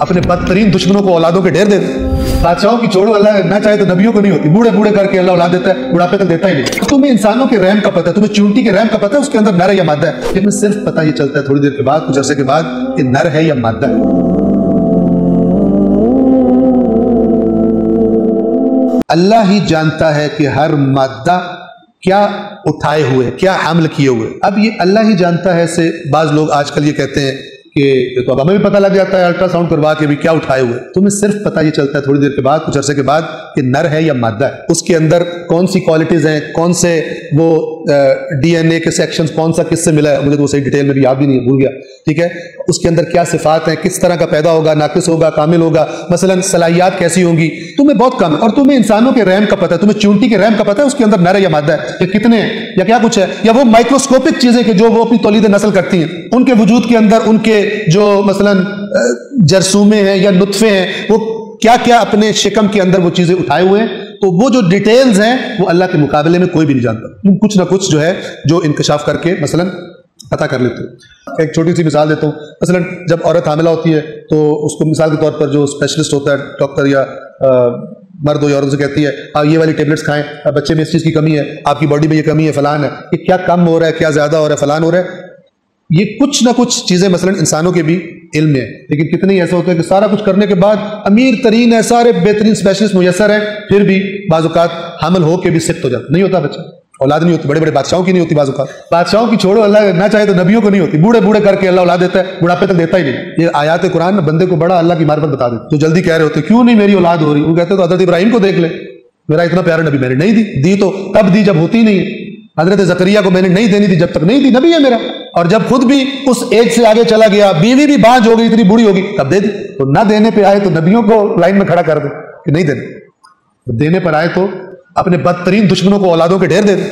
अपने बदतरीन दुश्मनों को औलादों के ढेर दे दे। बादशाहों की छोड़ो, अल्लाह ना चाहे तो नबियों को नहीं होती, बूढ़े बूढ़े करके अल्लाह औलाद देता है, बुढ़ापे तक देता ही नहीं। तुम्हें इंसानों के रहम का पता है, तुम्हें चूंटी के रहम का पता है, उसके अंदर नर है या मादा है, लेकिन सिर्फ पता ये चलता है थोड़ी देर के बाद, कुछ अरसे के बाद, कि नर है या मादा है। अल्लाह ही जानता है कि हर मादा क्या उठाए हुए, क्या हमल किए हुए। अब ये अल्लाह ही जानता है से बाज लोग आजकल ये कहते हैं कि तो अब हमें भी पता लग जाता है अल्ट्रासाउंड करवा के भी क्या उठाए हुए। तुम्हें सिर्फ पता ये चलता है थोड़ी देर के बाद, कुछ अरसे के बाद, कि नर है या मादा है, उसके अंदर कौन सी क्वालिटीज हैं, कौन से वो डीएनए के सेक्शंस कौन सा किससे मिला है, मुझे तो सही डिटेल में भी याद भी नहीं, भूल गया, ठीक है। उसके अंदर क्या सिफात हैं, किस तरह का पैदा होगा, नाकिस होगा, कामिल होगा, मसलन सलाहियात कैसी होंगी, तुम्हें बहुत कम है। और तुम्हें इंसानों के रहम का पता है, तुम्हें चूंटी के रहम का पता है, उसके अंदर नर है या मादा है, या कितने हैं, या क्या कुछ है, या वो माइक्रोस्कोपिक चीजें कि जो वो अपनी तौलीद नस्ल करती हैं, उनके वजूद के अंदर उनके जो मसलन जरसूमे हैं या नुत्फे हैं, वो क्या क्या अपने शिकम के अंदर वो चीजें उठाए हुए हैं। तो वो जो डिटेल्स हैं वो अल्लाह के मुकाबले में कोई भी नहीं जानता। तुम कुछ ना कुछ जो है जो इंकशाफ करके मसलन पता कर लेते हो। एक छोटी सी मिसाल देता हूँ, मसलन जब औरत हामिला होती है तो उसको मिसाल के तौर पर जो स्पेशलिस्ट होता है, डॉक्टर या मर्द हो या औरत से कहती है आप ये वाली टेबलेट्स खाएं, बच्चे में इस चीज़ की कमी है, आपकी बॉडी में ये कमी है, फलान है, ये क्या कम हो रहा है, क्या ज़्यादा हो रहा है, फलान हो रहा है। ये कुछ ना कुछ चीज़ें मसलन इंसानों के भी इल्म है, लेकिन कितने ही ऐसा होता है कि सारा कुछ करने के बाद अमीर तरीन है, सारे बेहतरीन स्पेशलिस्ट मुयसर हैं, फिर भी बाज़-औक़ात हामिल हो के भी सिक्त हो जाता, नहीं होता बच्चा, औलाद नहीं होती। बड़े बड़े बादशाहों की नहीं होती, बाज़-औक़ात बादशाहों की छोड़ो, अल्लाह ना चाहे तो नबियों को नहीं होती, बूढ़े बूढ़े करके अल्लाह औलाद देता है, बुढ़ापे तक देता ही नहीं। ये आयात कुरान में बंदे को बड़ा अल्लाह की मार्फत बता देते। जो जल्दी कह रहे होते क्यों नहीं मेरी औलाद हो रही, वो कहते तो हज़रत इब्राहिम को देख ले, मेरा इतना प्यारा नबी, मैंने नहीं दी तो तब दी जब होती नहीं है। हजरत ज़करिया को मैंने नहीं देनी थी जब तक नहीं दी, नबी है मेरा। और जब खुद भी उस एज से आगे चला गया, बीवी भी बांझ हो गई, इतनी बूढ़ी होगी, तब दे दी। तो ना देने पे आए तो नबियों को लाइन में खड़ा कर दे कि नहीं देने, तो देने पर आए तो अपने बदतरीन दुश्मनों को औलादों के ढेर दे दे।